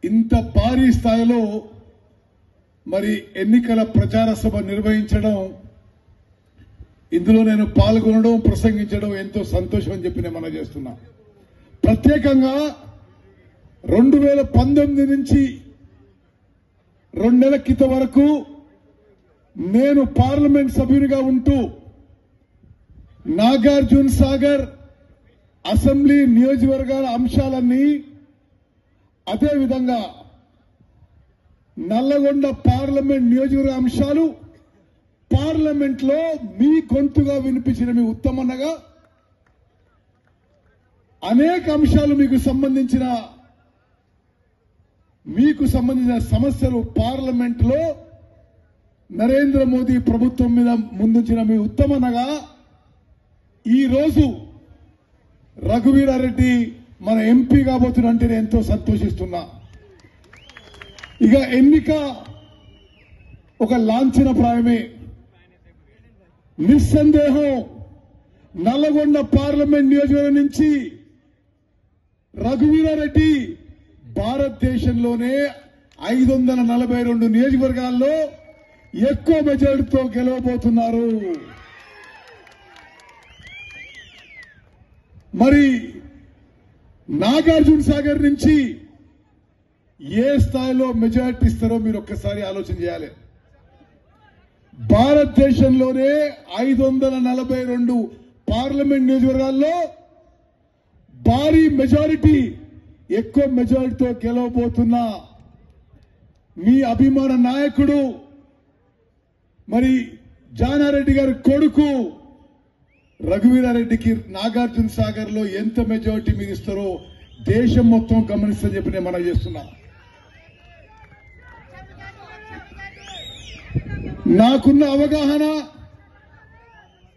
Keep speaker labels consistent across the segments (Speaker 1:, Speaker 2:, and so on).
Speaker 1: ఇంత భారీ స్థాయిలో మరి ఎన్నికల ప్రచార సభ నిర్వహించడం, ఇందులో నేను పాల్గొనడం, ప్రసంగించడం ఎంతో సంతోషం అని చెప్పి నేను మనం చేస్తున్నా. ప్రత్యేకంగా 2019 నుంచి 2 నెలల క్రితం వరకు నేను పార్లమెంట్ సభ్యునిగా ఉంటూ నాగార్జున సాగర్ అసెంబ్లీ నియోజకవర్గాల అంశాలన్నీ, అదేవిధంగా నల్లగొండ పార్లమెంట్ నియోజకవర్గ అంశాలు పార్లమెంట్ లో మీ గొంతుగా వినిపించిన మీ ఉత్తమన్నగా అనేక అంశాలు మీకు సంబంధించిన సమస్యలు పార్లమెంట్ లో నరేంద్ర మోదీ ప్రభుత్వం మీద ముందుంచిన మీ ఉత్తమన్నగా ఈ రోజు రఘువీరారెడ్డి మన ఎంపీ కాబోతున్నంటే నేను ఎంతో సంతోషిస్తున్నా. ఇక ఎన్నిక ఒక లాంఛనప్రాయమే. నిస్సందేహం నల్లగొండ పార్లమెంట్ నియోజకవర్గం నుంచి రఘువీరారెడ్డి భారతదేశంలోనే 542 నియోజకవర్గాల్లో ఎక్కువ మెజారిటీతో గెలవబోతున్నారు. మరి నాగార్జున సాగర్ నుంచి ఏ స్థాయిలో మెజారిటీ ఇస్తారో మీరు ఒక్కసారి ఆలోచన చేయాలి. భారతదేశంలోనే 542 పార్లమెంట్ నియోజకవర్గాల్లో భారీ మెజారిటీ, ఎక్కువ మెజారిటీతో గెలవబోతున్న మీ అభిమాన నాయకుడు మరి జానారెడ్డి గారి కొడుకు రఘువీరారెడ్డికి నాగార్జున సాగర్ లో ఎంత మెజారిటీ మీరు ఇస్తారో దేశం మొత్తం గమనిస్తని చెప్పి నేను మనం చేస్తున్నా. నాకున్న అవగాహన,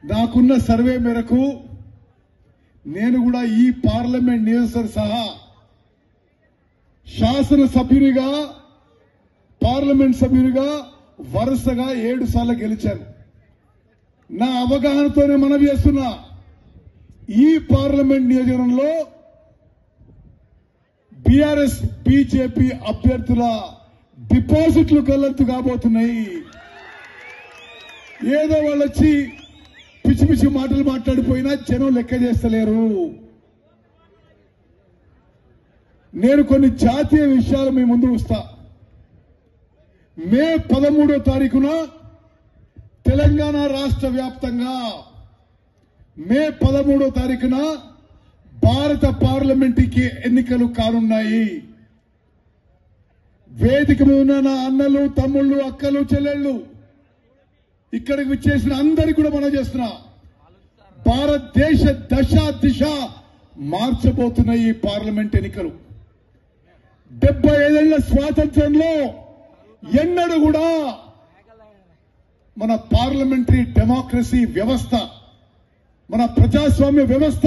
Speaker 1: నాకున్న సర్వే మేరకు నేను కూడా ఈ పార్లమెంట్ నియోజకవర్గ సహా శాసనసభ్యునిగా, పార్లమెంట్ సభ్యునిగా వరుసగా 7 సార్లు గెలిచాను. నా అవగాహనతోనే మనవి చేస్తున్నా, ఈ పార్లమెంట్ నియోజకవర్గంలో బీఆర్ఎస్ బీజేపీ అభ్యర్థుల డిపాజిట్లు గల్లంతు కాబోతున్నాయి. ఏదో వాళ్ళు వచ్చి పిచ్చి పిచ్చి మాటలు మాట్లాడిపోయినా జనం లెక్క చేస్తలేరు. నేను కొన్ని జాతీయ విషయాలు మీ ముందు వస్తా. మే 13వ తారీఖున తెలంగాణ రాష్ట్ర వ్యాప్తంగా మే 13వ తారీఖున భారత పార్లమెంటుకి ఎన్నికలు కానున్నాయి. వేదిక మీద ఉన్న నా అన్నలు, తమ్ముళ్ళు, అక్కలు, చెల్లెళ్ళు, ఇక్కడికి విచ్చేసిన అందరికీ కూడా మనం చేస్తున్నా, భారతదేశ దశ దిశ మార్చబోతున్న ఈ పార్లమెంట్ ఎన్నికలు 75 ఏళ్ల స్వాతంత్ర్యంలో ఎన్నడూ కూడా మన పార్లమెంటరీ డెమోక్రసీ వ్యవస్థ, మన ప్రజాస్వామ్య వ్యవస్థ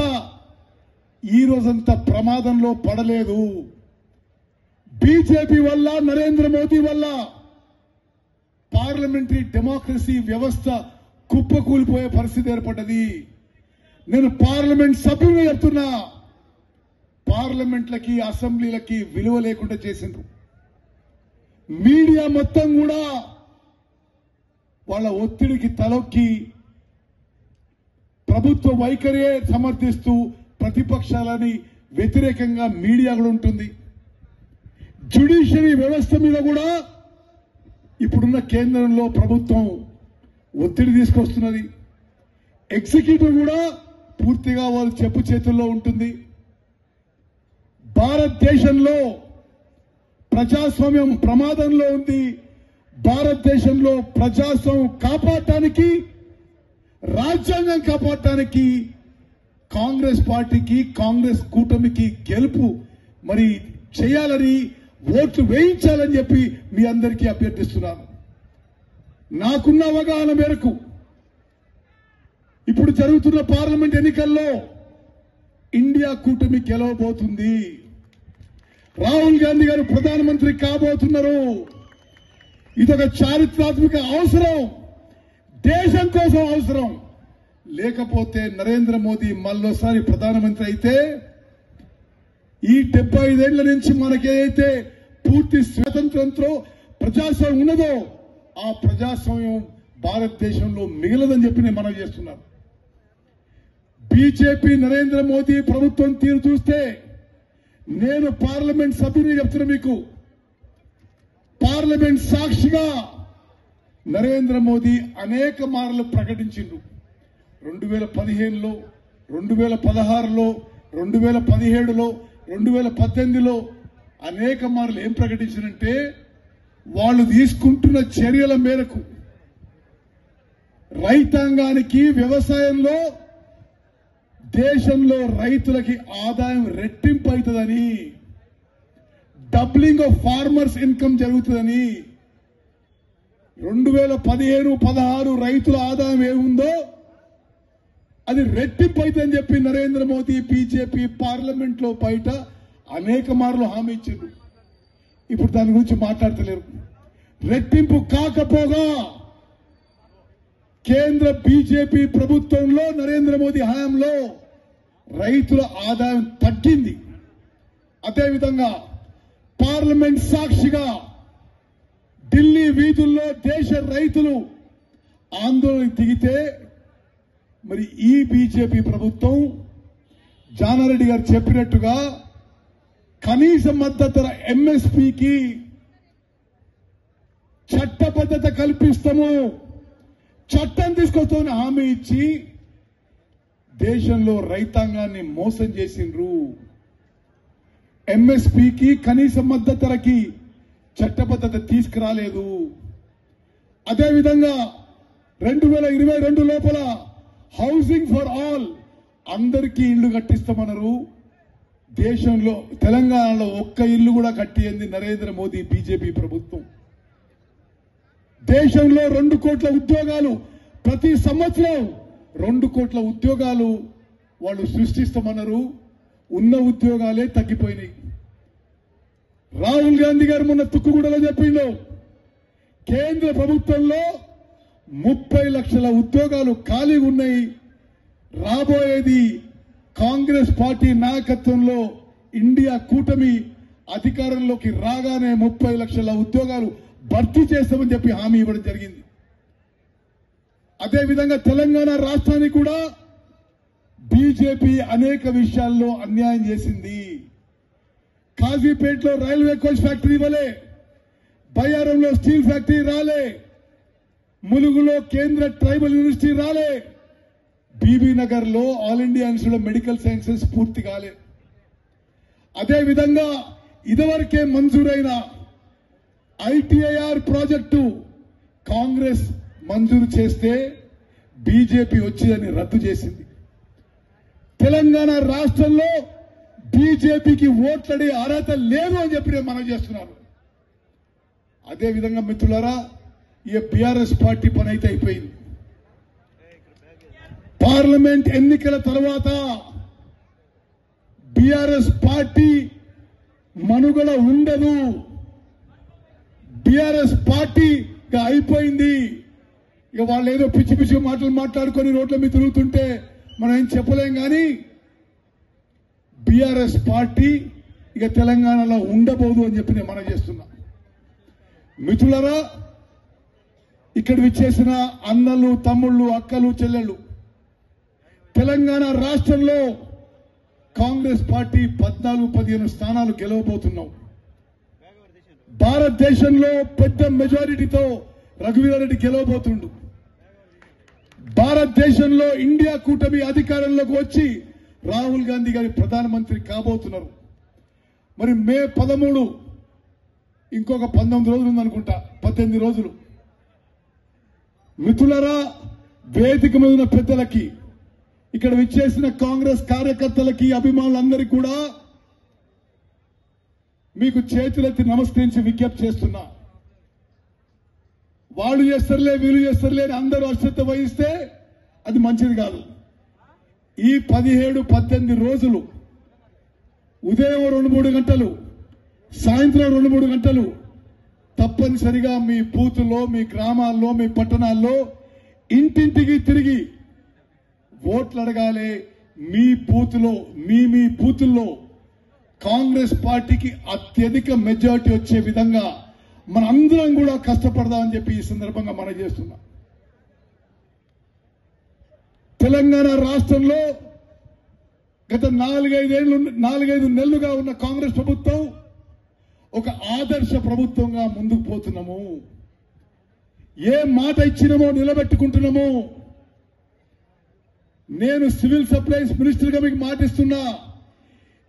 Speaker 1: ఈ రోజంత ప్రమాదంలో పడలేదు. బీజేపీ వల్ల, నరేంద్ర మోదీ వల్ల పార్లమెంటరీ డెమోక్రసీ వ్యవస్థ కుప్పకూలిపోయే పరిస్థితి ఏర్పడ్డది. నేను పార్లమెంట్ సభ్యులుగా చెప్తున్నా, పార్లమెంట్లకి, అసెంబ్లీలకి విలువ లేకుండా చేసిండ్రు. మీడియా మొత్తం కూడా వాళ్ళ ఒత్తిడికి తలొక్కి ప్రభుత్వ వైఖరియే సమర్థిస్తూ ప్రతిపక్షాలని వ్యతిరేకంగా మీడియా కూడా ఉంటుంది. జ్యుడిషియరీ వ్యవస్థ మీద కూడా ఇప్పుడున్న కేంద్రంలో ప్రభుత్వం ఒత్తిడి తీసుకొస్తున్నది. ఎగ్జిక్యూటివ్ కూడా పూర్తిగా వాళ్ళ చెప్పు చేతుల్లో ఉంటుంది. భారతదేశంలో ప్రజాస్వామ్యం ప్రమాదంలో ఉంది. భారతదేశంలో ప్రజాస్వామ్యం కాపాడటానికి, రాజ్యాంగం కాపాడటానికి కాంగ్రెస్ పార్టీకి, కాంగ్రెస్ కూటమికి గెలుపు మరి చేయాలని, ఓట్లు వేయించాలని చెప్పి మీ అందరికీ అభ్యర్థిస్తున్నాను. నాకున్న అవగాహన మేరకు ఇప్పుడు జరుగుతున్న పార్లమెంట్ ఎన్నికల్లో ఇండియా కూటమి గెలవబోతుంది. రాహుల్ గాంధీ గారు ప్రధానమంత్రి కాబోతున్నారు. ఇదొక చారిత్రాత్మక అవసరం, దేశం కోసం అవసరం. లేకపోతే నరేంద్ర మోదీ మళ్ళోసారి ప్రధానమంత్రి అయితే ఈ 75 ఏళ్ల నుంచి మనకేదైతే పూర్తి స్వాతంత్రంతో ప్రజాస్వామ్యం ఉన్నదో ఆ ప్రజాస్వామ్యం భారతదేశంలో మిగలదని చెప్పి నేను మనవి చేస్తున్నాను. బీజేపీ నరేంద్ర మోదీ ప్రభుత్వం తీరు చూస్తే నేను పార్లమెంట్ సభ్యుని చెప్తున్నా మీకు, పార్లమెంట్ సాక్షిగా నరేంద్ర మోదీ అనేక మార్లు ప్రకటించిండు. 2015లో, 2016లో, 2017లో, 2018లో అనేక మార్లు ఏం ప్రకటించారంటే వాళ్ళు తీసుకుంటున్న చర్యల మేరకు రైతాంగానికి, వ్యవసాయంలో దేశంలో రైతులకి ఆదాయం రెట్టింపు అవుతుందని, డబ్లింగ్ ఆఫ్ ఫార్మర్స్ ఇన్కమ్ జరుగుతుందని, 2015-16 రైతుల ఆదాయం ఏముందో అది రెట్టింపు అవుతుందని చెప్పి నరేంద్ర మోదీ బీజేపీ పార్లమెంట్ లో బయట అనేక మార్లు హామీ ఇచ్చిండు. ఇప్పుడు దాని గురించి మాట్లాడతలేరు. రెట్టింపు కాకపోగా కేంద్ర బీజేపీ ప్రభుత్వంలో నరేంద్ర మోదీ హయాంలో రైతుల ఆదాయం తగ్గింది. అదేవిధంగా పార్లమెంట్ సాక్షిగా ఢిల్లీ వీధుల్లో దేశ రైతులు ఆందోళన దిగితే మరి ఈ బీజేపీ ప్రభుత్వం జానారెడ్డి గారు చెప్పినట్టుగా కనీస మద్దతు ధర ఎంఎస్పీకి చట్టబద్ధత కల్పిస్తాము, చట్టం తీసుకొస్తామని హామీ ఇచ్చి దేశంలో రైతాంగాన్ని మోసం చేసిండ్రు. ఎంఎస్పీకి కనీస మద్దతు ధరకి చట్టబద్ధత తీసుకురాలేదు. అదేవిధంగా 2022 లోపల హౌసింగ్ ఫర్ ఆల్ అందరికీ ఇళ్లు కట్టిస్తామన్నారు. దేశంలో తెలంగాణలో ఒక్క ఇల్లు కూడా కట్టింది నరేంద్ర మోదీ బీజేపీ ప్రభుత్వం. దేశంలో 2 కోట్ల ఉద్యోగాలు ప్రతి సంవత్సరం 2 కోట్ల ఉద్యోగాలు వాళ్ళు సృష్టిస్తామన్నారు. ఉన్న ఉద్యోగాలే తగ్గిపోయినాయి. రాహుల్ గాంధీ గారు మొన్న తుక్కుగూడలో చెప్పిండు, కేంద్ర ప్రభుత్వంలో 30 లక్షల ఉద్యోగాలు ఖాళీగా ఉన్నాయి. రాబోయేది కాంగ్రెస్ పార్టీ నాయకత్వంలో ఇండియా కూటమి అధికారంలోకి రాగానే 30 లక్షల ఉద్యోగాలు భర్తీ చేస్తామని చెప్పి హామీ ఇవ్వడం జరిగింది. అదేవిధంగా తెలంగాణ రాష్ట్రానికి కూడా బీజేపీ అనేక విషయాల్లో అన్యాయం చేసింది. కాజీపేటలో రైల్వే కోచ్ ఫ్యాక్టరీ ఇవ్వలే, బయ్యారంలో స్టీల్ ఫ్యాక్టరీ రాలే, ములుగులో కేంద్ర ట్రైబల్ యూనివర్సిటీ రాలే, బీబీ నగర్ లో all India institute of medical sciences పూర్తి కాలే. అదేవిధంగా ఇదివరకే మంజూరైన ఐటీఐఆర్ ప్రాజెక్టు కాంగ్రెస్ మంజూరు చేస్తే బీజేపీ వచ్చి రద్దు చేసింది. తెలంగాణ రాష్ట్రంలో బీజేపీకి ఓట్లడే అర్హత లేదు అని చెప్పి నేను మనం చేస్తున్నాను. అదేవిధంగా మిత్రులారా, ఈ బీఆర్ఎస్ పార్టీ పని అయితే అయిపోయింది. పార్లమెంట్ ఎన్నికల తర్వాత బీఆర్ఎస్ పార్టీ మనుగడ ఉండదు. బీఆర్ఎస్ పార్టీగా అయిపోయింది. ఇక వాళ్ళు ఏదో పిచ్చి పిచ్చి మాటలు మాట్లాడుకొని రోడ్ల మీద తిరుగుతుంటే మనం ఏం చెప్పలేం. కానీ బీఆర్ఎస్ పార్టీ ఇక తెలంగాణలో ఉండబోదు అని చెప్పి నేను మనం చేస్తున్నా. మిత్రులారా, ఇక్కడ విచ్చేసిన అన్నలు, తమ్ముళ్ళు, అక్కలు, చెల్లెళ్ళు, తెలంగాణ రాష్ట్రంలో కాంగ్రెస్ పార్టీ 14-15 స్థానాలు గెలవబోతున్నాం. భారతదేశంలో పెద్ద మెజారిటీతో రఘువీరారెడ్డి గెలవబోతుండు. భారతదేశంలో ఇండియా కూటమి అధికారంలోకి వచ్చి రాహుల్ గాంధీ గారి ప్రధానమంత్రి కాబోతున్నారు. మరి మే 13 ఇంకొక 19 రోజులు ఉందనుకుంటా, 18 రోజులు. మిత్రులారా, వేదిక మీద ఉన్న పెద్దలకి, ఇక్కడ విచ్చేసిన కాంగ్రెస్ కార్యకర్తలకి, అభిమానులందరికీ కూడా మీకు చేతులెత్తి నమస్కరించి విజ్ఞప్తి చేస్తున్నా. వాళ్ళు చేస్తారులే, వీళ్ళు చేస్తారులే అని అందరూ అశ్రద్ధ వహిస్తే అది మంచిది కాదు. ఈ 17-18 రోజులు ఉదయం 2-3 గంటలు, సాయంత్రం 2-3 గంటలు తప్పనిసరిగా మీ బూతుల్లో, మీ గ్రామాల్లో, మీ పట్టణాల్లో ఇంటింటికి తిరిగి ఓట్లు అడగాలి. మీ బూతుల్లో కాంగ్రెస్ పార్టీకి అత్యధిక మెజారిటీ వచ్చే విధంగా మనందరం కూడా కష్టపడదామని చెప్పి ఈ సందర్భంగా మనం చేస్తున్నాం. తెలంగాణ రాష్ట్రంలో గత 4-5 నెలలుగా ఉన్న కాంగ్రెస్ ప్రభుత్వం ఒక ఆదర్శ ప్రభుత్వంగా ముందుకు పోతున్నాము. ఏ మాట ఇచ్చినామో నిలబెట్టుకుంటున్నాము. నేను సివిల్ సప్లైస్ మినిస్టర్ గా మీకు మాటిస్తున్నా,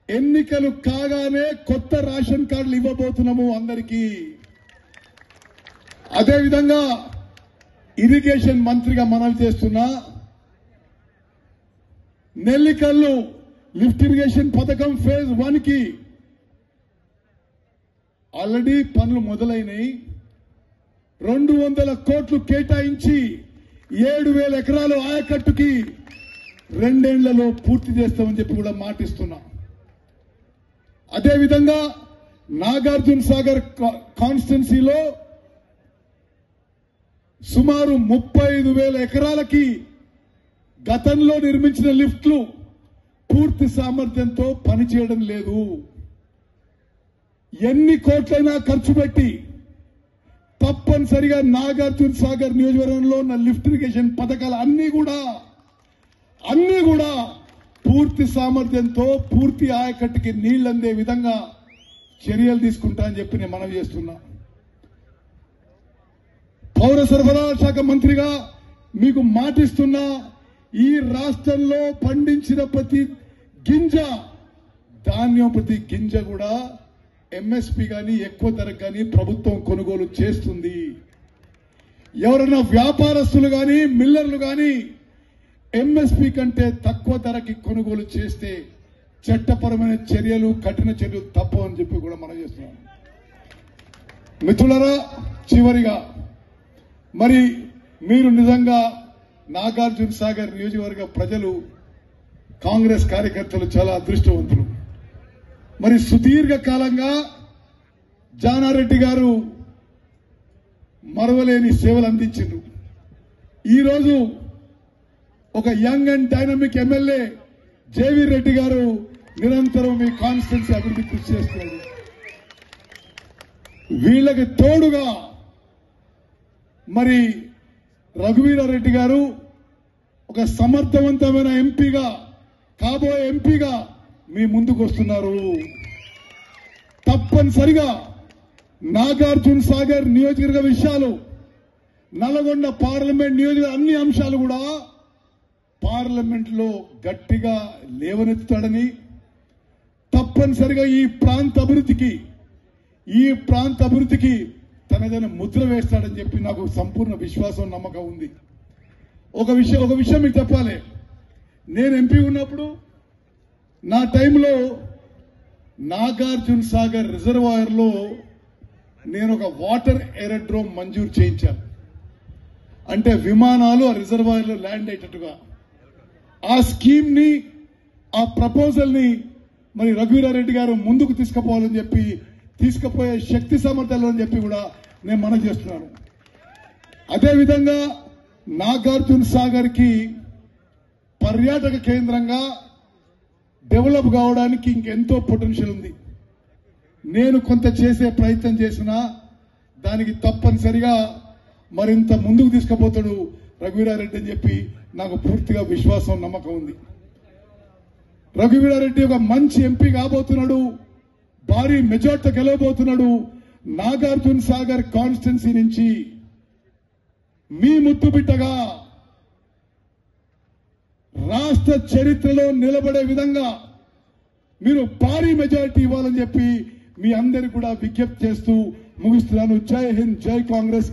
Speaker 1: ఎన్నికలు కాగానే కొత్త రేషన్ కార్డులు ఇవ్వబోతున్నాము అందరికీ. అదేవిధంగా ఇరిగేషన్ మంత్రిగా మనవి చేస్తున్నా, నెల్లికల్లు లిఫ్ట్ ఇరిగేషన్ పథకం ఫేజ్ 1 కి ఆల్రెడీ పనులు మొదలైనవి. 200 కోట్లు కేటాయించి 7,000 ఎకరాలు ఆయకట్టుకి 2 ఏళ్లలో పూర్తి చేస్తామని చెప్పి కూడా మాటిస్తున్నా. అదేవిధంగా నాగార్జున సాగర్ కాన్స్టిట్యున్సీలో సుమారు 35,000 ఎకరాలకి గతంలో నిర్మించిన లిఫ్ట్లు పూర్తి సామర్థ్యంతో పనిచేయడం లేదు. ఎన్ని కోట్లైనా ఖర్చు పెట్టి తప్పనిసరిగా నాగార్జున సాగర్ నియోజకవర్గంలో ఉన్న లిఫ్ట్ ఇరిగేషన్ పథకాలు అన్ని కూడా పూర్తి సామర్థ్యంతో పూర్తి ఆయకట్టుకి నీళ్లు అందే విధంగా చర్యలు తీసుకుంటా అని చెప్పి నేను మనవి చేస్తున్నా. పౌర సరఫరాల శాఖ మంత్రిగా మీకు మాటిస్తున్నా, ఈ రాష్ట్రంలో పండించిన ప్రతి గింజ, ధాన్యం ప్రతి గింజ కూడా ఎంఎస్పీ గాని ఎక్కువ ధరకు గాని ప్రభుత్వం కొనుగోలు చేస్తుంది. ఎవరైనా వ్యాపారస్తులు గాని మిల్లర్లు గాని ఎంఎస్పీ కంటే తక్కువ ధరకి కొనుగోలు చేస్తే చట్టపరమైన చర్యలు, కఠిన చర్యలు తప్పవని చెప్పి కూడా మనం చేస్తున్నాం. మిత్రులారా, చివరిగా మరి మీరు నిజంగా నాగార్జున సాగర్ నియోజకవర్గ ప్రజలు, కాంగ్రెస్ కార్యకర్తలు చాలా అదృష్టవంతులు. మరి సుదీర్ఘ కాలంగా జానారెడ్డి గారు మరవలేని సేవలు అందించారు. ఈరోజు ఒక young and dynamic MLA JV Reddy గారు నిరంతరం మీ కాన్స్టిట్యున్సీ అభివృద్ధి కృషి చేస్తున్నారు. వీళ్ళకి తోడుగా మరి రఘువీరారెడ్డి గారు ఒక సమర్థవంతమైన ఎంపీగా, కాబోయే ఎంపీగా మీ ముందుకు వస్తున్నారు. తప్పనిసరిగా నాగార్జున సాగర్ నియోజకవర్గ విషయాలు, నల్గొండ పార్లమెంట్ నియోజకవర్గ అన్ని అంశాలు కూడా పార్లమెంట్ లో గట్టిగా లేవనెత్తుతాడని, తప్పనిసరిగా ఈ ప్రాంత అభివృద్ధికి తనదైన ముద్ర వేస్తాడని చెప్పి నాకు సంపూర్ణ విశ్వాసం, నమ్మకం ఉంది. ఒక విషయం మీకు చెప్పాలి. నేను ఎంపీ ఉన్నప్పుడు నా టైంలో నాగార్జున సాగర్ రిజర్వాయర్ లో నేను ఒక వాటర్ ఏరోడ్రోమ్ మంజూరు చేయించాను. అంటే విమానాలు ఆ రిజర్వాయర్ లో ల్యాండ్ అయ్యేటట్టుగా ఆ స్కీమ్ ని, ఆ ప్రపోజల్ ని మరి రఘువీరారెడ్డి గారు ముందుకు తీసుకుపోవాలని చెప్పి, తీసుకుపోయే శక్తి సామర్థ్యాలు అని చెప్పి కూడా నేను మనవి చేస్తున్నాను. అదేవిధంగా నాగార్జున సాగర్ కి పర్యాటక కేంద్రంగా డెవలప్ కావడానికి ఇంకెంతో పొటెన్షియల్ ఉంది. నేను కొంత చేసే ప్రయత్నం చేసినా దానికి తప్పనిసరిగా మరింత ముందుకు తీసుకుపోతాడు రఘువీరారెడ్డి అని చెప్పి నాకు పూర్తిగా విశ్వాసం, నమ్మకం ఉంది. రఘువీరారెడ్డి ఒక మంచి ఎంపీ కాబోతున్నాడు, భారీ మెజార్టీ గెలవబోతున్నాడు. నాగార్జున సాగర్ కాన్స్టిట్యున్సీ నుంచి మీ ముద్దు బిడ్డగా రాష్ట్ర చరిత్రలో నిలబడే విధంగా మీరు భారీ మెజారిటీ ఇవ్వాలని చెప్పి మీ అందరికీ కూడా విజ్ఞప్తి చేస్తూ ముగిస్తున్నాను. జై హింద్, జై కాంగ్రెస్.